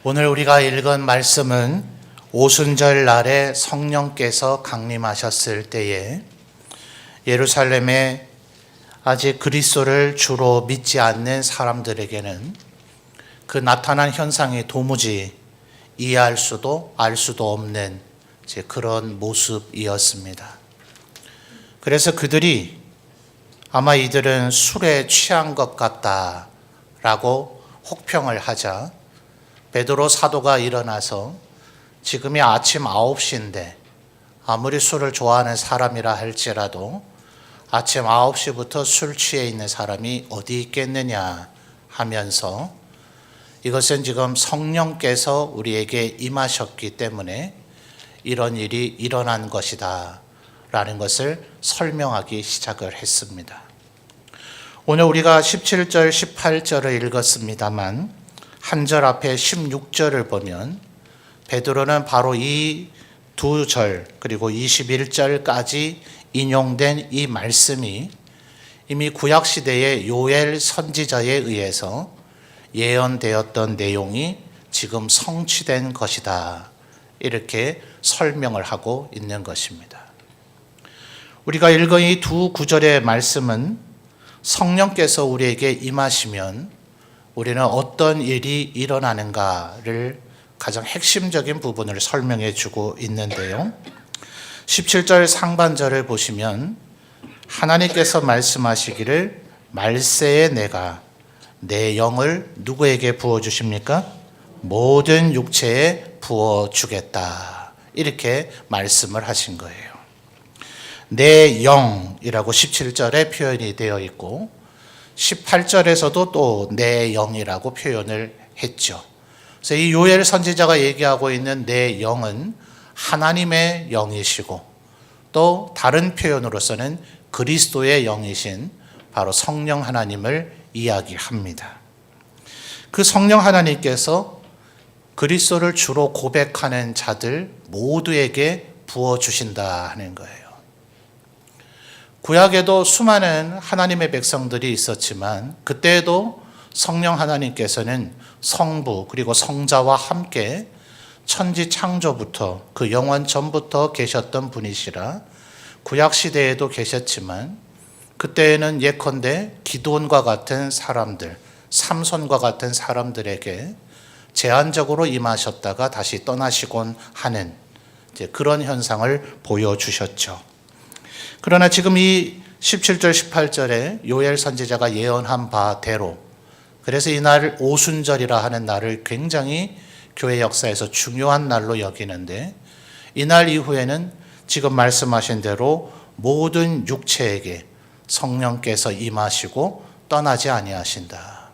오늘 우리가 읽은 말씀은 오순절 날에 성령께서 강림하셨을 때에 예루살렘에 아직 그리스도를 주로 믿지 않는 사람들에게는 그 나타난 현상이 도무지 이해할 수도 알 수도 없는 그런 모습이었습니다. 그래서 그들이 아마 이들은 술에 취한 것 같다라고 혹평을 하자 베드로 사도가 일어나서 지금이 아침 9시인데 아무리 술을 좋아하는 사람이라 할지라도 아침 9시부터 술 취해 있는 사람이 어디 있겠느냐 하면서 이것은 지금 성령께서 우리에게 임하셨기 때문에 이런 일이 일어난 것이다 라는 것을 설명하기 시작을 했습니다. 오늘 우리가 17절, 18절을 읽었습니다만 한 절 앞에 16절을 보면 베드로는 바로 이 두 절 그리고 21절까지 인용된 이 말씀이 이미 구약시대의 요엘 선지자에 의해서 예언되었던 내용이 지금 성취된 것이다. 이렇게 설명을 하고 있는 것입니다. 우리가 읽은 이 두 구절의 말씀은 성령께서 우리에게 임하시면 우리는 어떤 일이 일어나는가를 가장 핵심적인 부분을 설명해 주고 있는데요. 17절 상반절을 보시면 하나님께서 말씀하시기를 말세에 내가 내 영을 누구에게 부어주십니까? 모든 육체에 부어주겠다. 이렇게 말씀을 하신 거예요. 내 영이라고 17절에 표현이 되어 있고 18절에서도 또 내 영이라고 표현을 했죠. 그래서 이 요엘 선지자가 얘기하고 있는 내 영은 하나님의 영이시고 또 다른 표현으로서는 그리스도의 영이신 바로 성령 하나님을 이야기합니다. 그 성령 하나님께서 그리스도를 주로 고백하는 자들 모두에게 부어주신다 하는 거예요. 구약에도 수많은 하나님의 백성들이 있었지만 그때에도 성령 하나님께서는 성부 그리고 성자와 함께 천지 창조부터 그 영원 전부터 계셨던 분이시라 구약시대에도 계셨지만 그때에는 예컨대 기드온과 같은 사람들, 삼손과 같은 사람들에게 제한적으로 임하셨다가 다시 떠나시곤 하는 그런 현상을 보여주셨죠. 그러나 지금 이 17절 18절에 요엘 선지자가 예언한 바대로 그래서 이 날 오순절이라 하는 날을 굉장히 교회 역사에서 중요한 날로 여기는데 이 날 이후에는 지금 말씀하신 대로 모든 육체에게 성령께서 임하시고 떠나지 아니하신다.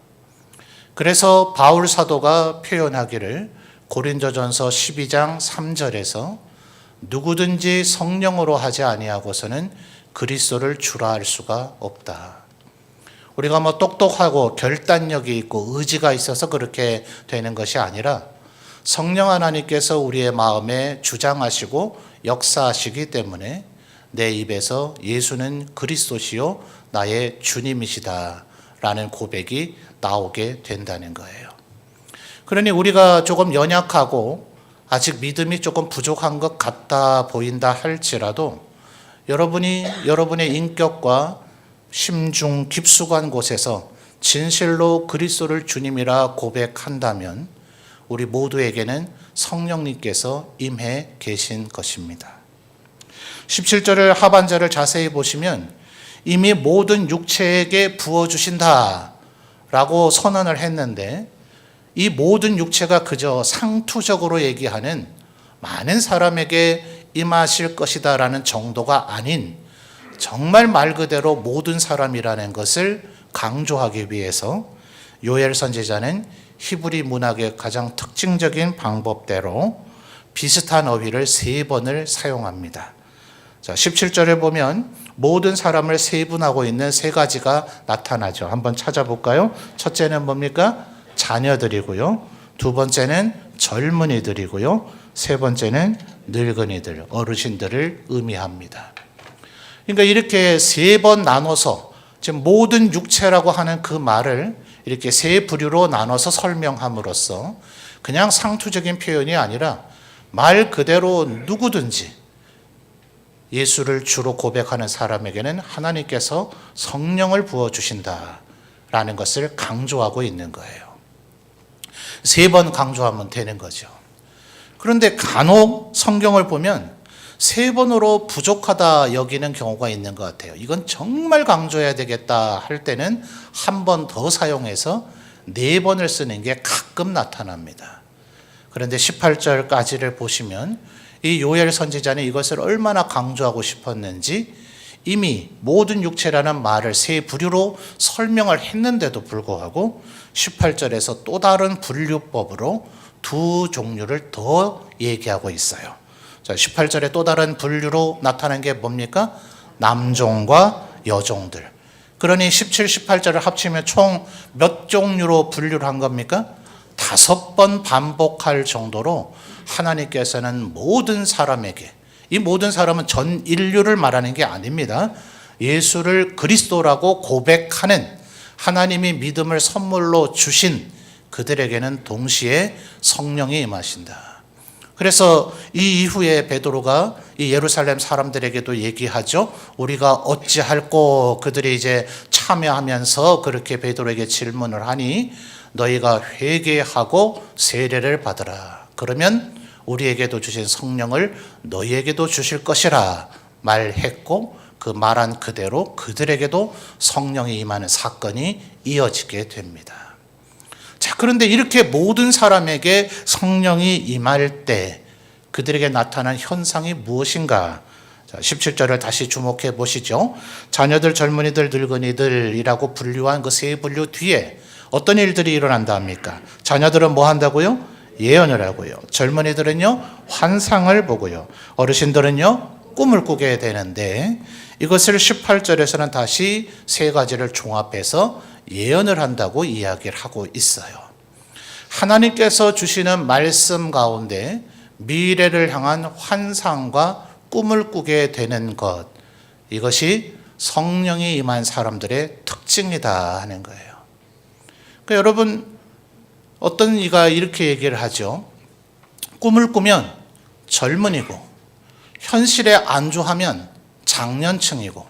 그래서 바울 사도가 표현하기를 고린도전서 12장 3절에서 누구든지 성령으로 하지 아니하고서는 그리스도를 주라 할 수가 없다. 우리가 뭐 똑똑하고 결단력이 있고 의지가 있어서 그렇게 되는 것이 아니라 성령 하나님께서 우리의 마음에 주장하시고 역사하시기 때문에 내 입에서 예수는 그리스도시요 나의 주님이시다 라는 고백이 나오게 된다는 거예요. 그러니 우리가 조금 연약하고 아직 믿음이 조금 부족한 것 같다 보인다 할지라도 여러분이 여러분의 인격과 심중 깊숙한 곳에서 진실로 그리스도를 주님이라 고백한다면 우리 모두에게는 성령님께서 임해 계신 것입니다. 17절을 하반절을 자세히 보시면 이미 모든 육체에게 부어주신다 라고 선언을 했는데 이 모든 육체가 그저 상투적으로 얘기하는 많은 사람에게 임하실 것이다 라는 정도가 아닌 정말 말 그대로 모든 사람이라는 것을 강조하기 위해서 요엘 선지자는 히브리 문학의 가장 특징적인 방법대로 비슷한 어휘를 3번을 사용합니다. 자, 17절에 보면 모든 사람을 세분하고 있는 3가지가 나타나죠. 한번 찾아볼까요? 첫째는 뭡니까? 자녀들이고요. 두 번째는 젊은이들이고요. 세 번째는 늙은이들, 어르신들을 의미합니다. 그러니까 이렇게 3번 나눠서 지금 모든 육체라고 하는 그 말을 이렇게 3 부류로 나눠서 설명함으로써 그냥 상투적인 표현이 아니라 말 그대로 누구든지 예수를 주로 고백하는 사람에게는 하나님께서 성령을 부어주신다라는 것을 강조하고 있는 거예요. 3번 강조하면 되는 거죠. 그런데 간혹 성경을 보면 3번으로 부족하다 여기는 경우가 있는 것 같아요. 이건 정말 강조해야 되겠다 할 때는 한 번 더 사용해서 4번을 쓰는 게 가끔 나타납니다. 그런데 18절까지를 보시면 이 요엘 선지자는 이것을 얼마나 강조하고 싶었는지 이미 모든 육체라는 말을 3 부류로 설명을 했는데도 불구하고 18절에서 또 다른 분류법으로 2 종류를 더 얘기하고 있어요. 자, 18절에 또 다른 분류로 나타난 게 뭡니까? 남종과 여종들. 그러니 17, 18절을 합치면 총 몇 종류로 분류를 한 겁니까? 5번 반복할 정도로 하나님께서는 모든 사람에게, 이 모든 사람은 전 인류를 말하는 게 아닙니다. 예수를 그리스도라고 고백하는 하나님이 믿음을 선물로 주신 그들에게는 동시에 성령이 임하신다. 그래서 이 이후에 베드로가 이 예루살렘 사람들에게도 얘기하죠. 우리가 어찌할꼬, 그들이 이제 참여하면서 그렇게 베드로에게 질문을 하니 너희가 회개하고 세례를 받으라. 그러면 우리에게도 주신 성령을 너희에게도 주실 것이라 말했고 그 말한 그대로 그들에게도 성령이 임하는 사건이 이어지게 됩니다. 자, 그런데 이렇게 모든 사람에게 성령이 임할 때 그들에게 나타난 현상이 무엇인가? 자, 17절을 다시 주목해 보시죠. 자녀들, 젊은이들, 늙은이들이라고 분류한 그 3 분류 뒤에 어떤 일들이 일어난다 합니까? 자녀들은 뭐 한다고요? 예언을 하고요. 젊은이들은요, 환상을 보고요. 어르신들은요, 꿈을 꾸게 되는데 이것을 18절에서는 다시 3 가지를 종합해서 예언을 한다고 이야기를 하고 있어요. 하나님께서 주시는 말씀 가운데 미래를 향한 환상과 꿈을 꾸게 되는 것, 이것이 성령이 임한 사람들의 특징이다 하는 거예요. 그러니까 여러분, 어떤 이가 이렇게 얘기를 하죠. 꿈을 꾸면 젊은이고 현실에 안주하면 장년층이고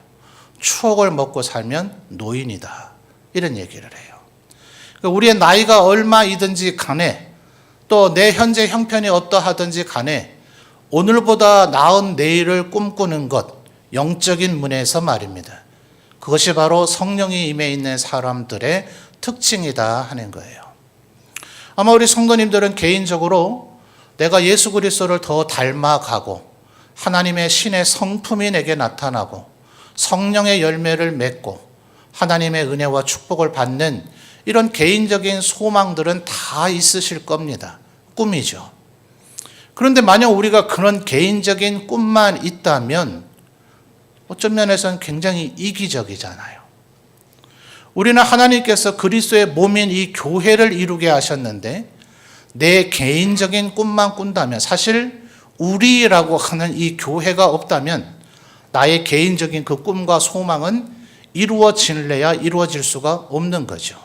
추억을 먹고 살면 노인이다. 이런 얘기를 해요. 그러니까 우리의 나이가 얼마이든지 간에 또 내 현재 형편이 어떠하든지 간에 오늘보다 나은 내일을 꿈꾸는 것, 영적인 문에서 말입니다. 그것이 바로 성령이 임해 있는 사람들의 특징이다 하는 거예요. 아마 우리 성도님들은 개인적으로 내가 예수 그리스도를 더 닮아가고 하나님의 신의 성품이 내게 나타나고 성령의 열매를 맺고 하나님의 은혜와 축복을 받는 이런 개인적인 소망들은 다 있으실 겁니다. 꿈이죠. 그런데 만약 우리가 그런 개인적인 꿈만 있다면 어떤 면에서는 굉장히 이기적이잖아요. 우리는 하나님께서 그리스도의 몸인 이 교회를 이루게 하셨는데 내 개인적인 꿈만 꾼다면, 사실 우리라고 하는 이 교회가 없다면 나의 개인적인 그 꿈과 소망은 이루어질래야 이루어질 수가 없는 거죠.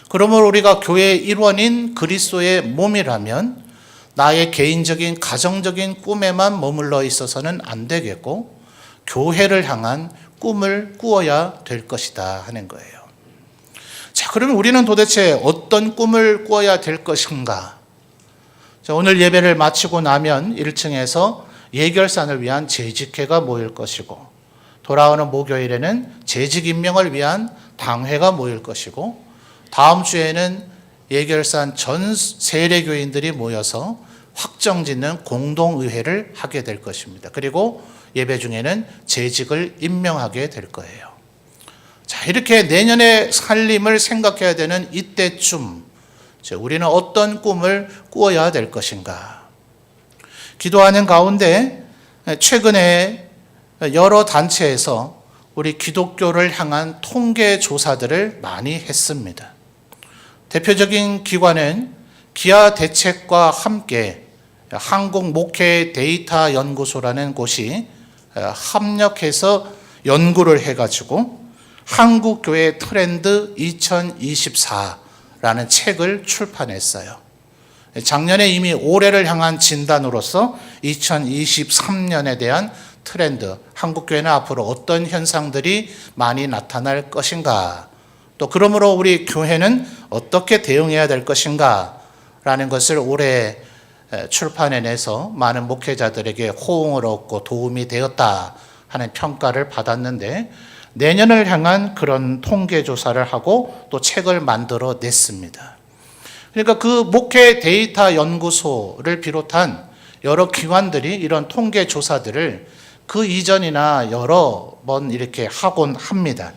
그러므로 우리가 교회의 일원인 그리스도의 몸이라면 나의 개인적인 가정적인 꿈에만 머물러 있어서는 안 되겠고 교회를 향한 꿈을 꾸어야 될 것이다 하는 거예요. 자, 그러면 우리는 도대체 어떤 꿈을 꾸어야 될 것인가? 자, 오늘 예배를 마치고 나면 1층에서 예결산을 위한 재직회가 모일 것이고 돌아오는 목요일에는 재직 임명을 위한 당회가 모일 것이고 다음 주에는 예결산 전 세례교인들이 모여서 확정짓는 공동의회를 하게 될 것입니다. 그리고 예배 중에는 재직을 임명하게 될 거예요. 자, 이렇게 내년의 살림을 생각해야 되는 이때쯤 우리는 어떤 꿈을 꾸어야 될 것인가? 기도하는 가운데 최근에 여러 단체에서 우리 기독교를 향한 통계 조사들을 많이 했습니다. 대표적인 기관은 기아대책과 함께 한국목회데이터연구소라는 곳이 합력해서 연구를 해가지고 한국교회 트렌드 2024라는 책을 출판했어요. 작년에 이미 올해를 향한 진단으로서 2023년에 대한 트렌드, 한국교회는 앞으로 어떤 현상들이 많이 나타날 것인가, 또 그러므로 우리 교회는 어떻게 대응해야 될 것인가 라는 것을 올해 출판해내서 많은 목회자들에게 호응을 얻고 도움이 되었다 하는 평가를 받았는데, 내년을 향한 그런 통계조사를 하고 또 책을 만들어 냈습니다. 그러니까 그 목회 데이터 연구소를 비롯한 여러 기관들이 이런 통계조사들을 그 이전이나 여러 번 이렇게 하곤 합니다.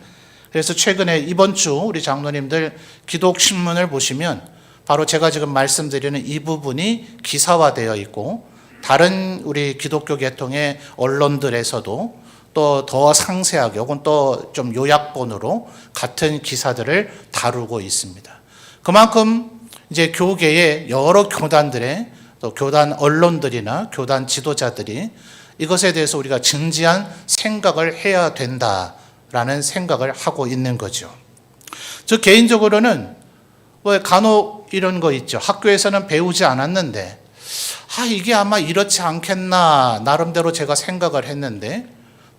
그래서 최근에 이번 주 우리 장로님들 기독신문을 보시면 바로 제가 지금 말씀드리는 이 부분이 기사화되어 있고, 다른 우리 기독교 계통의 언론들에서도 또 더 상세하게 혹은 또 좀 요약본으로 같은 기사들을 다루고 있습니다. 그만큼 이제 교계의 여러 교단들의 또 교단 언론들이나 교단 지도자들이 이것에 대해서 우리가 진지한 생각을 해야 된다라는 생각을 하고 있는 거죠. 저 개인적으로는 왜 간혹 이런 거 있죠. 학교에서는 배우지 않았는데 이게 아마 이렇지 않겠나 나름대로 제가 생각을 했는데,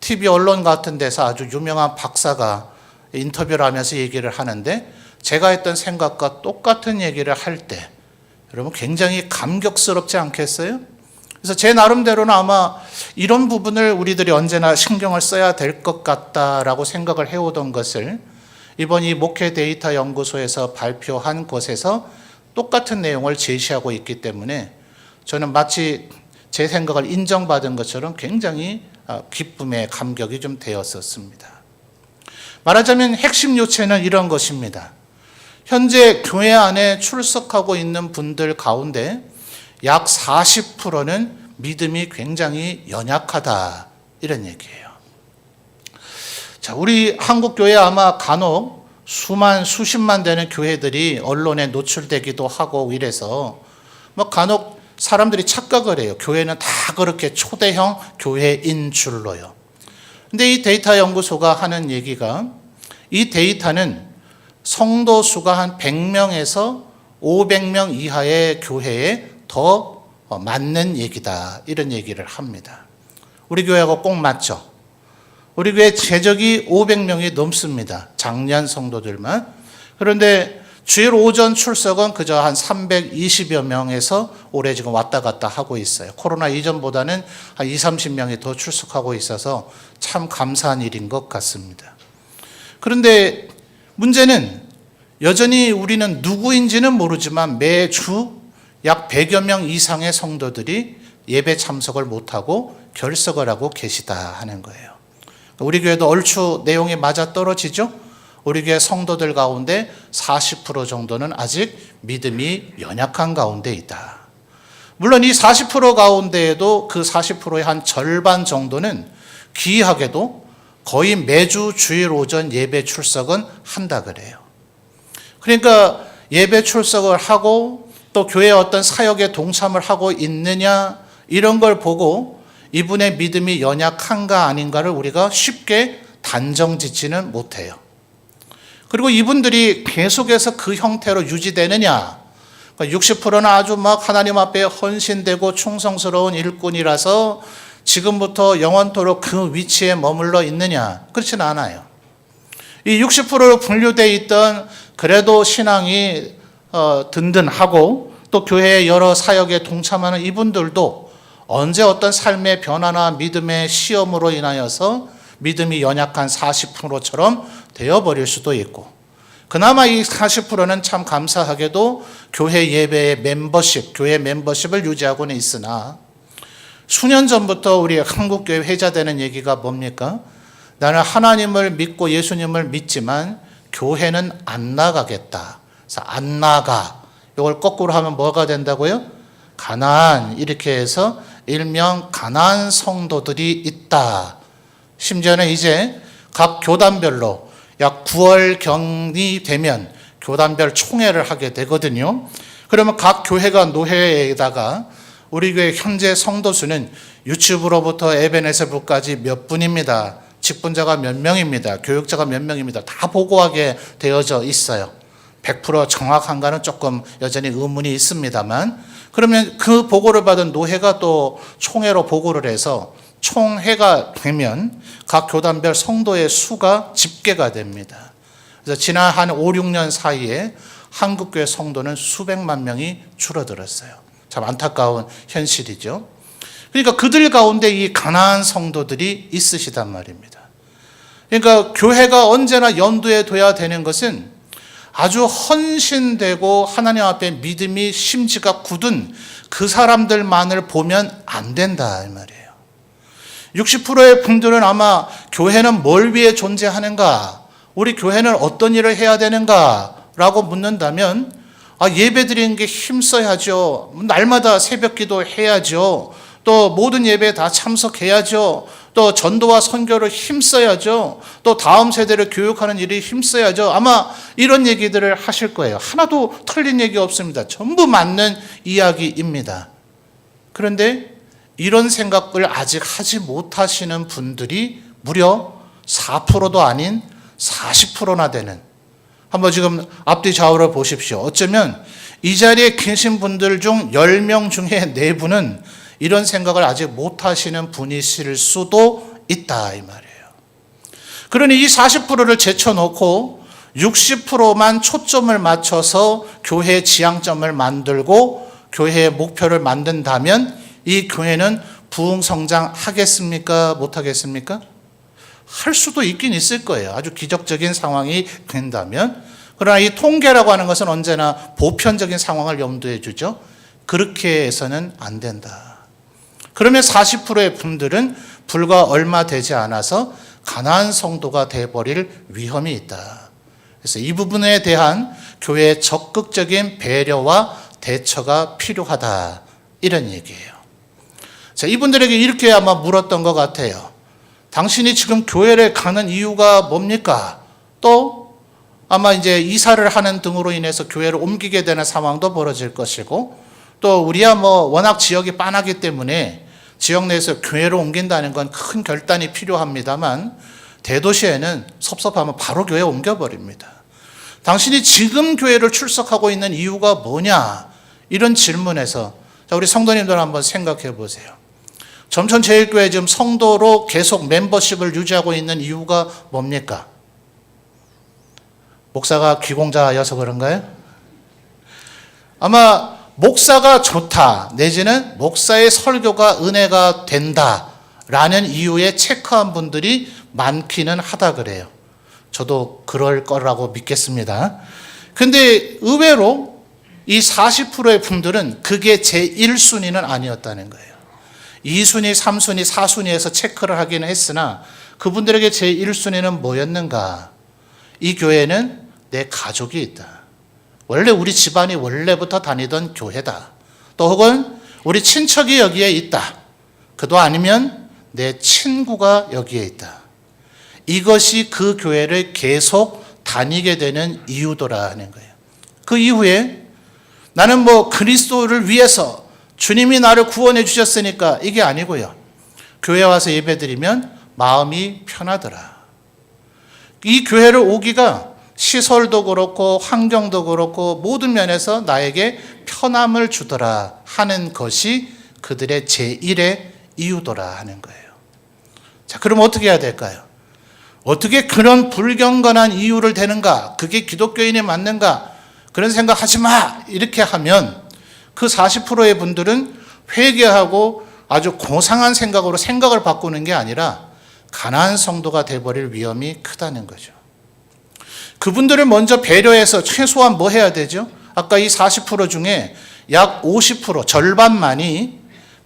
TV 언론 같은 데서 아주 유명한 박사가 인터뷰를 하면서 얘기를 하는데 제가 했던 생각과 똑같은 얘기를 할 때 여러분 굉장히 감격스럽지 않겠어요? 그래서 제 나름대로는 아마 이런 부분을 우리들이 언제나 신경을 써야 될 것 같다라고 생각을 해오던 것을 이번 이 목회 데이터 연구소에서 발표한 곳에서 똑같은 내용을 제시하고 있기 때문에 저는 마치 제 생각을 인정받은 것처럼 굉장히 기쁨의 감격이 좀 되었었습니다. 말하자면 핵심 요체는 이런 것입니다. 현재 교회 안에 출석하고 있는 분들 가운데 약 40%는 믿음이 굉장히 연약하다, 이런 얘기예요. 자, 우리 한국교회 아마 간혹 수십만 되는 교회들이 언론에 노출되기도 하고 이래서 간혹 사람들이 착각을 해요. 교회는 다 그렇게 초대형 교회인 줄로요. 근데 이 데이터 연구소가 하는 얘기가, 이 데이터는 성도 수가 한 100명에서 500명 이하의 교회에 더 맞는 얘기다, 이런 얘기를 합니다. 우리 교회하고 꼭 맞죠? 우리 교회 재적이 500명이 넘습니다. 작년 성도들만. 그런데 주일 오전 출석은 그저 한 320여 명에서 올해 지금 왔다 갔다 하고 있어요. 코로나 이전보다는 한 20, 30명이 더 출석하고 있어서 참 감사한 일인 것 같습니다. 그런데 문제는 여전히 우리는 누구인지는 모르지만 매주 약 100여 명 이상의 성도들이 예배 참석을 못하고 결석을 하고 계시다 하는 거예요. 우리 교회도 얼추 내용이 맞아떨어지죠? 우리 교회 성도들 가운데 40% 정도는 아직 믿음이 연약한 가운데 있다. 물론 이 40% 가운데에도 그 40%의 한 절반 정도는 기이하게도 거의 매주 주일 오전 예배 출석은 한다 그래요. 그러니까 예배 출석을 하고 또 교회의 어떤 사역에 동참을 하고 있느냐, 이런 걸 보고 이분의 믿음이 연약한가 아닌가를 우리가 쉽게 단정 짓지는 못해요. 그리고 이분들이 계속해서 그 형태로 유지되느냐, 60%는 아주 하나님 앞에 헌신되고 충성스러운 일꾼이라서 지금부터 영원토록 그 위치에 머물러 있느냐, 그렇진 않아요. 이 60%로 분류되어 있던 그래도 신앙이 든든하고 또 교회의 여러 사역에 동참하는 이분들도 언제 어떤 삶의 변화나 믿음의 시험으로 인하여서 믿음이 연약한 40%처럼 되어버릴 수도 있고, 그나마 이 40%는 참 감사하게도 교회 예배의 교회 멤버십을 유지하고는 있으나, 수년 전부터 우리 한국교회 회자되는 얘기가 뭡니까? 나는 하나님을 믿고 예수님을 믿지만 교회는 안 나가겠다. 그래서 안 나가. 이걸 거꾸로 하면 뭐가 된다고요? 가나안. 이렇게 해서 일명 가나안 성도들이 있다. 심지어는 이제 각 교단별로 약 9월경이 되면 교단별 총회를 하게 되거든요. 그러면 각 교회가 노회에다가 우리 교회 현재 성도 수는 유치부로부터 에베네셀부까지 몇 분입니다. 직분자가 몇 명입니다. 교육자가 몇 명입니다. 다 보고하게 되어져 있어요. 100% 정확한가는 조금 여전히 의문이 있습니다만, 그러면 그 보고를 받은 노회가 또 총회로 보고를 해서 총회가 되면 각 교단별 성도의 수가 집계가 됩니다. 그래서 지난 한 5, 6년 사이에 한국교회 성도는 수백만 명이 줄어들었어요. 참 안타까운 현실이죠. 그러니까 그들 가운데 이 가난한 성도들이 있으시단 말입니다. 그러니까 교회가 언제나 염두에 둬야 되는 것은 아주 헌신되고 하나님 앞에 믿음이 심지가 굳은 그 사람들만을 보면 안 된다 이 말이에요. 60%의 분들은 아마 교회는 뭘 위해 존재하는가? 우리 교회는 어떤 일을 해야 되는가? 라고 묻는다면 예배 드리는 게 힘써야죠. 날마다 새벽 기도 해야죠. 또 모든 예배에 다 참석해야죠. 또 전도와 선교를 힘써야죠. 또 다음 세대를 교육하는 일이 힘써야죠. 아마 이런 얘기들을 하실 거예요. 하나도 틀린 얘기 없습니다. 전부 맞는 이야기입니다. 그런데 이런 생각을 아직 하지 못하시는 분들이 무려 4%도 아닌 40%나 되는, 한번 지금 앞뒤 좌우를 보십시오. 어쩌면 이 자리에 계신 분들 중 10명 중에 4분은 이런 생각을 아직 못하시는 분이실 수도 있다 이 말이에요. 그러니 이 40%를 제쳐놓고 60%만 초점을 맞춰서 교회의 지향점을 만들고 교회의 목표를 만든다면 이 교회는 부흥성장하겠습니까? 못하겠습니까? 할 수도 있긴 있을 거예요. 아주 기적적인 상황이 된다면. 그러나 이 통계라고 하는 것은 언제나 보편적인 상황을 염두에 주죠. 그렇게 해서는 안 된다. 그러면 40%의 분들은 불과 얼마 되지 않아서 가난한 성도가 되어버릴 위험이 있다. 그래서 이 부분에 대한 교회의 적극적인 배려와 대처가 필요하다. 이런 얘기예요. 자, 이분들에게 이렇게 아마 물었던 것 같아요. 당신이 지금 교회를 가는 이유가 뭡니까? 또 아마 이제 이사를 하는 등으로 인해서 교회를 옮기게 되는 상황도 벌어질 것이고, 또 우리야 워낙 지역이 빤하기 때문에 지역 내에서 교회로 옮긴다는 건 큰 결단이 필요합니다만 대도시에는 섭섭하면 바로 교회 옮겨버립니다. 당신이 지금 교회를 출석하고 있는 이유가 뭐냐? 이런 질문에서 자, 우리 성도님들 한번 생각해 보세요. 점천제일교회 지금 성도로 계속 멤버십을 유지하고 있는 이유가 뭡니까? 목사가 귀공자여서 그런가요? 아마 목사가 좋다 내지는 목사의 설교가 은혜가 된다라는 이유에 체크한 분들이 많기는 하다 그래요. 저도 그럴 거라고 믿겠습니다. 근데 의외로 이 40%의 분들은 그게 제1순위는 아니었다는 거예요. 2순위, 3순위, 4순위에서 체크를 하기는 했으나 그분들에게 제1순위는 뭐였는가? 이 교회는 내 가족이 있다. 원래 우리 집안이 원래부터 다니던 교회다. 또 혹은 우리 친척이 여기에 있다. 그도 아니면 내 친구가 여기에 있다. 이것이 그 교회를 계속 다니게 되는 이유더라 하는 거예요. 그 이후에 나는 그리스도를 위해서 주님이 나를 구원해 주셨으니까 이게 아니고요. 교회 와서 예배드리면 마음이 편하더라. 이 교회를 오기가 시설도 그렇고 환경도 그렇고 모든 면에서 나에게 편함을 주더라 하는 것이 그들의 제1의 이유더라 하는 거예요. 자, 그럼 어떻게 해야 될까요? 어떻게 그런 불경건한 이유를 대는가? 그게 기독교인이 맞는가? 그런 생각 하지 마! 이렇게 하면 그 40%의 분들은 회개하고 아주 고상한 생각으로 생각을 바꾸는 게 아니라 가난한 성도가 되어버릴 위험이 크다는 거죠. 그분들을 먼저 배려해서 최소한 뭐 해야 되죠? 아까 이 40% 중에 약 50%, 절반만이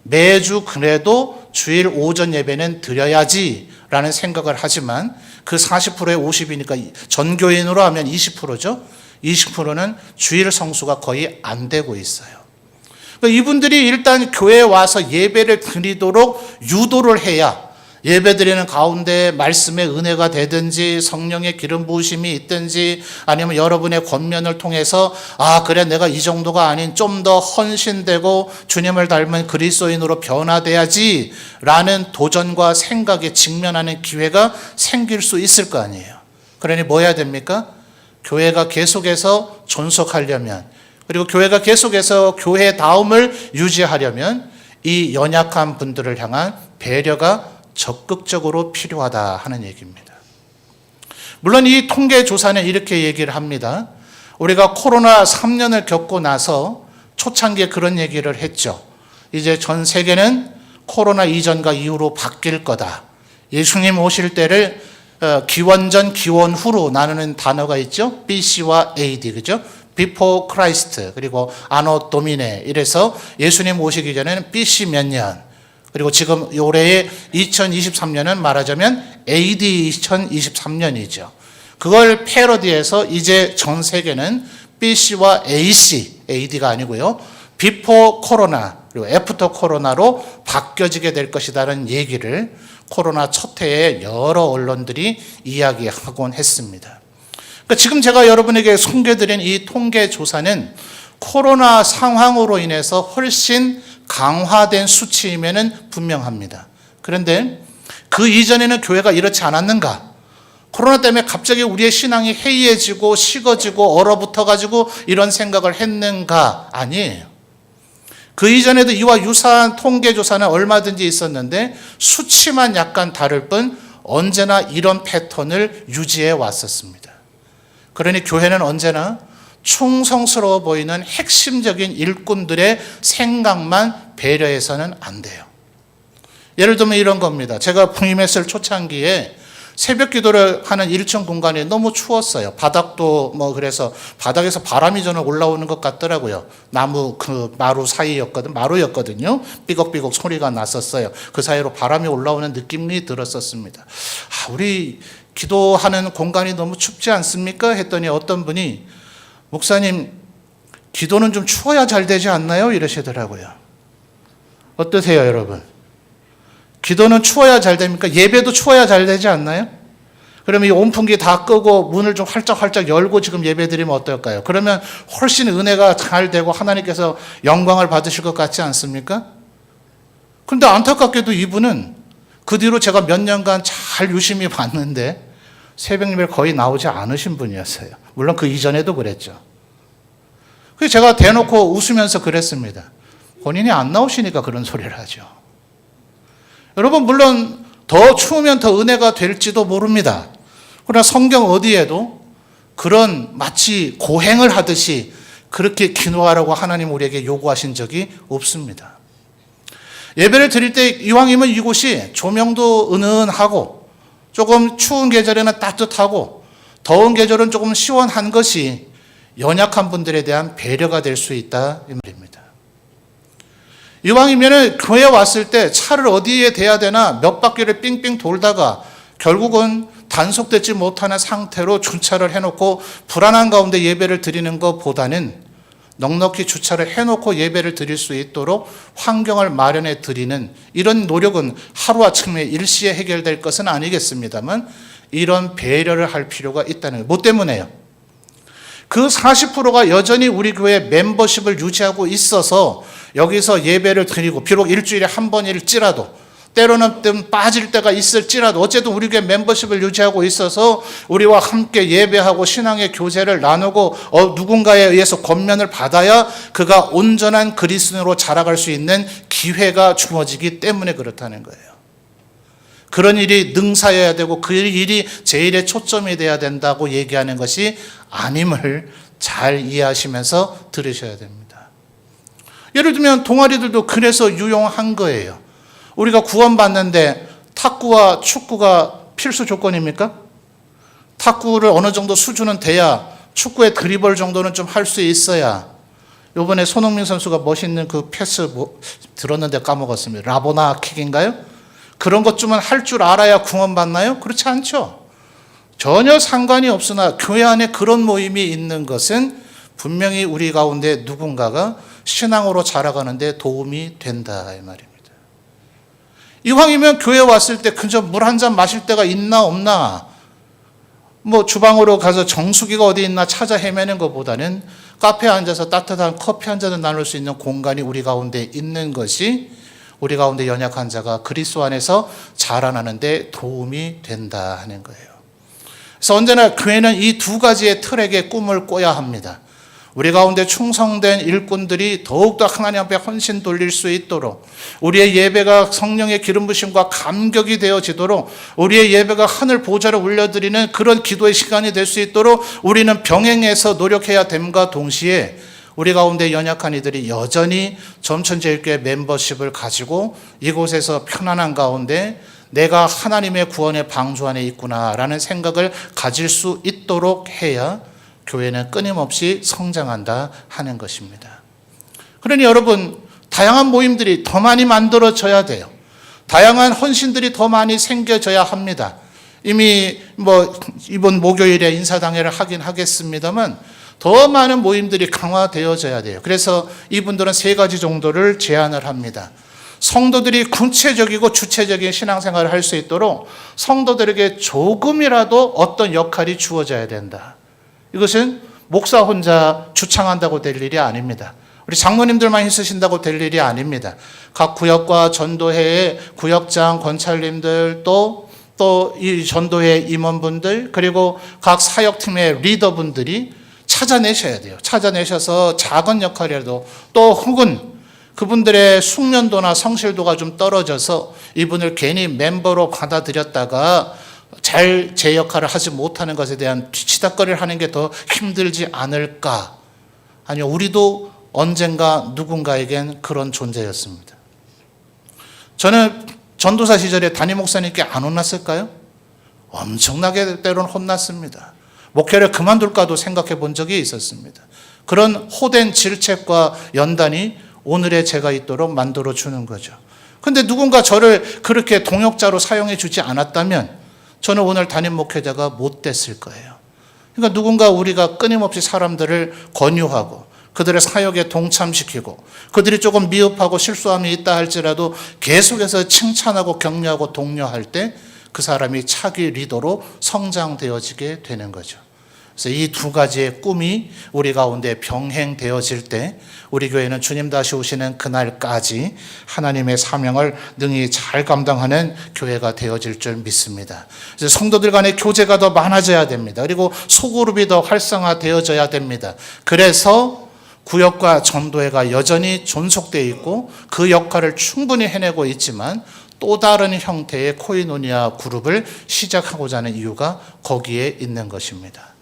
매주 그래도 주일 오전 예배는 드려야지 라는 생각을 하지만 그 40%의 50이니까 전교인으로 하면 20%죠. 20%는 주일 성수가 거의 안 되고 있어요. 이분들이 일단 교회에 와서 예배를 드리도록 유도를 해야 예배드리는 가운데 말씀의 은혜가 되든지 성령의 기름 부으심이 있든지 아니면 여러분의 권면을 통해서 그래 내가 이 정도가 아닌 좀 더 헌신되고 주님을 닮은 그리스도인으로 변화돼야지 라는 도전과 생각에 직면하는 기회가 생길 수 있을 거 아니에요. 그러니 뭐 해야 됩니까? 교회가 계속해서 존속하려면, 그리고 교회가 계속해서 교회다움을 유지하려면 이 연약한 분들을 향한 배려가 적극적으로 필요하다 하는 얘기입니다. 물론 이 통계조사는 이렇게 얘기를 합니다. 우리가 코로나 3년을 겪고 나서 초창기에 그런 얘기를 했죠. 이제 전 세계는 코로나 이전과 이후로 바뀔 거다. 예수님 오실 때를 기원 전, 기원 후로 나누는 단어가 있죠. BC와 AD, 그죠? Before Christ, 그리고 Anno Domini. 이래서 예수님 오시기 전에는 BC 몇 년, 그리고 지금 올해의 2023년은 말하자면 AD 2023년이죠. 그걸 패러디해서 이제 전 세계는 BC와 AC, AD가 아니고요. Before Corona, 그리고 After Corona로 바뀌어지게 될 것이라는 얘기를 코로나 첫 해에 여러 언론들이 이야기하곤 했습니다. 그러니까 지금 제가 여러분에게 소개드린 이 통계 조사는 코로나 상황으로 인해서 훨씬 강화된 수치임에는 분명합니다. 그런데 그 이전에는 교회가 이렇지 않았는가? 코로나 때문에 갑자기 우리의 신앙이 해이해지고 식어지고 얼어붙어가지고 이런 생각을 했는가? 아니에요. 그 이전에도 이와 유사한 통계조사는 얼마든지 있었는데 수치만 약간 다를 뿐 언제나 이런 패턴을 유지해 왔었습니다. 그러니 교회는 언제나 충성스러워 보이는 핵심적인 일꾼들의 생각만 배려해서는 안 돼요. 예를 들면 이런 겁니다. 제가 부임했을 초창기에 새벽 기도를 하는 1층 공간이 너무 추웠어요. 바닥도 그래서 바닥에서 바람이 저는 올라오는 것 같더라고요. 나무 마루 마루였거든요. 삐걱삐걱 소리가 났었어요. 그 사이로 바람이 올라오는 느낌이 들었었습니다. 우리 기도하는 공간이 너무 춥지 않습니까? 했더니 어떤 분이 목사님, 기도는 좀 추워야 잘 되지 않나요? 이러시더라고요. 어떠세요, 여러분? 기도는 추워야 잘 됩니까? 예배도 추워야 잘 되지 않나요? 그러면 이 온풍기 다 끄고 문을 좀 활짝 열고 지금 예배 드리면 어떨까요? 그러면 훨씬 은혜가 잘 되고 하나님께서 영광을 받으실 것 같지 않습니까? 그런데 안타깝게도 이분은 그 뒤로 제가 몇 년간 잘 유심히 봤는데 새벽 예배 거의 나오지 않으신 분이었어요. 물론 그 이전에도 그랬죠. 그래서 제가 대놓고 웃으면서 그랬습니다. 본인이 안 나오시니까 그런 소리를 하죠. 여러분, 물론 더 추우면 더 은혜가 될지도 모릅니다. 그러나 성경 어디에도 그런 마치 고행을 하듯이 그렇게 기도하라고 하나님 우리에게 요구하신 적이 없습니다. 예배를 드릴 때 이왕이면 이곳이 조명도 은은하고 조금 추운 계절에는 따뜻하고 더운 계절은 조금 시원한 것이 연약한 분들에 대한 배려가 될 수 있다 이 말입니다. 이왕이면 교회 왔을 때 차를 어디에 대야 되나 몇 바퀴를 삥삥 돌다가 결국은 단속되지 못하는 상태로 주차를 해놓고 불안한 가운데 예배를 드리는 것보다는 넉넉히 주차를 해놓고 예배를 드릴 수 있도록 환경을 마련해 드리는 이런 노력은 하루아침에 일시에 해결될 것은 아니겠습니다만 이런 배려를 할 필요가 있다는 거예요. 뭐 때문에요? 그 40%가 여전히 우리 교회 멤버십을 유지하고 있어서 여기서 예배를 드리고 비록 일주일에 한 번일지라도 때로는 좀 빠질 때가 있을지라도 어쨌든 우리 교회 멤버십을 유지하고 있어서 우리와 함께 예배하고 신앙의 교제를 나누고 누군가에 의해서 권면을 받아야 그가 온전한 그리스도인으로 자라갈 수 있는 기회가 주어지기 때문에 그렇다는 거예요. 그런 일이 능사여야 되고 그 일이 제일의 초점이 돼야 된다고 얘기하는 것이 아님을 잘 이해하시면서 들으셔야 됩니다. 예를 들면 동아리들도 그래서 유용한 거예요. 우리가 구원받는데 탁구와 축구가 필수 조건입니까? 탁구를 어느 정도 수준은 돼야 축구의 드리블 정도는 좀 할 수 있어야. 이번에 손흥민 선수가 멋있는 그 패스 들었는데 까먹었습니다. 라보나 킥인가요? 그런 것쯤은 할 줄 알아야 구원받나요? 그렇지 않죠. 전혀 상관이 없으나 교회 안에 그런 모임이 있는 것은 분명히 우리 가운데 누군가가 신앙으로 자라가는데 도움이 된다 이 말입니다. 이왕이면 교회 왔을 때 그저 물 한 잔 마실 때가 있나 없나 주방으로 가서 정수기가 어디 있나 찾아 헤매는 것보다는 카페에 앉아서 따뜻한 커피 한 잔을 나눌 수 있는 공간이 우리 가운데 있는 것이 우리 가운데 연약한 자가 그리스도 안에서 자라나는 데 도움이 된다 하는 거예요. 그래서 언제나 교회는 이 두 가지의 틀에게 꿈을 꿔야 합니다. 우리 가운데 충성된 일꾼들이 더욱더 하나님 앞에 헌신 돌릴 수 있도록, 우리의 예배가 성령의 기름 부심과 감격이 되어지도록, 우리의 예배가 하늘 보좌를 올려드리는 그런 기도의 시간이 될 수 있도록 우리는 병행해서 노력해야 됨과 동시에 우리 가운데 연약한 이들이 여전히 점천제일교회 멤버십을 가지고 이곳에서 편안한 가운데 내가 하나님의 구원의 방주 안에 있구나라는 생각을 가질 수 있도록 해야 교회는 끊임없이 성장한다 하는 것입니다. 그러니 여러분, 다양한 모임들이 더 많이 만들어져야 돼요. 다양한 헌신들이 더 많이 생겨져야 합니다. 이미 이번 목요일에 인사당회를 하긴 하겠습니다만 더 많은 모임들이 강화되어져야 돼요. 그래서 이분들은 세 가지 정도를 제안을 합니다. 성도들이 구체적이고 주체적인 신앙생활을 할 수 있도록 성도들에게 조금이라도 어떤 역할이 주어져야 된다. 이것은 목사 혼자 주창한다고 될 일이 아닙니다. 우리 장로님들만 있으신다고 될 일이 아닙니다. 각 구역과 전도회의 구역장, 권찰님들, 또 이 전도회 임원분들, 그리고 각 사역팀의 리더분들이 찾아내셔야 돼요. 찾아내셔서 작은 역할이라도, 또 혹은 그분들의 숙련도나 성실도가 좀 떨어져서 이분을 괜히 멤버로 받아들였다가 잘 제 역할을 하지 못하는 것에 대한 뒤치다거리를 하는 게 더 힘들지 않을까. 아니요, 우리도 언젠가 누군가에겐 그런 존재였습니다. 저는 전도사 시절에 담임 목사님께 안 혼났을까요? 엄청나게 때로는 혼났습니다. 목회를 그만둘까도 생각해 본 적이 있었습니다. 그런 호된 질책과 연단이 오늘의 제가 있도록 만들어 주는 거죠. 그런데 누군가 저를 그렇게 동역자로 사용해 주지 않았다면 저는 오늘 담임 목회자가 못 됐을 거예요. 그러니까 누군가 우리가 끊임없이 사람들을 권유하고 그들의 사역에 동참시키고 그들이 조금 미흡하고 실수함이 있다 할지라도 계속해서 칭찬하고 격려하고 독려할 때 그 사람이 차기 리더로 성장되어지게 되는 거죠. 그래서 이 두 가지의 꿈이 우리 가운데 병행되어질 때 우리 교회는 주님 다시 오시는 그날까지 하나님의 사명을 능히 잘 감당하는 교회가 되어질 줄 믿습니다. 그래서 성도들 간의 교제가 더 많아져야 됩니다. 그리고 소그룹이 더 활성화되어져야 됩니다. 그래서 구역과 전도회가 여전히 존속되어 있고 그 역할을 충분히 해내고 있지만 또 다른 형태의 코이노니아 그룹을 시작하고자 하는 이유가 거기에 있는 것입니다.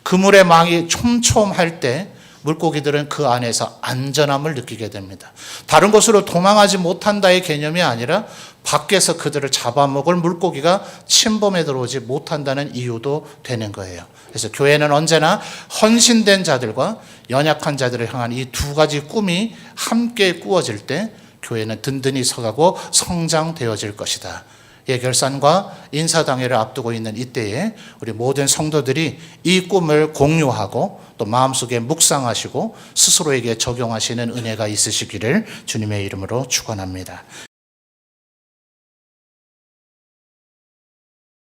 그물의 망이 촘촘할 때 물고기들은 그 안에서 안전함을 느끼게 됩니다. 다른 곳으로 도망하지 못한다의 개념이 아니라 밖에서 그들을 잡아먹을 물고기가 침범해 들어오지 못한다는 이유도 되는 거예요. 그래서 교회는 언제나 헌신된 자들과 연약한 자들을 향한 이 두 가지 꿈이 함께 꾸어질 때 교회는 든든히 서가고 성장되어질 것이다. 예결산과 인사당회를 앞두고 있는 이때에 우리 모든 성도들이 이 꿈을 공유하고 또 마음속에 묵상하시고 스스로에게 적용하시는 은혜가 있으시기를 주님의 이름으로 축원합니다.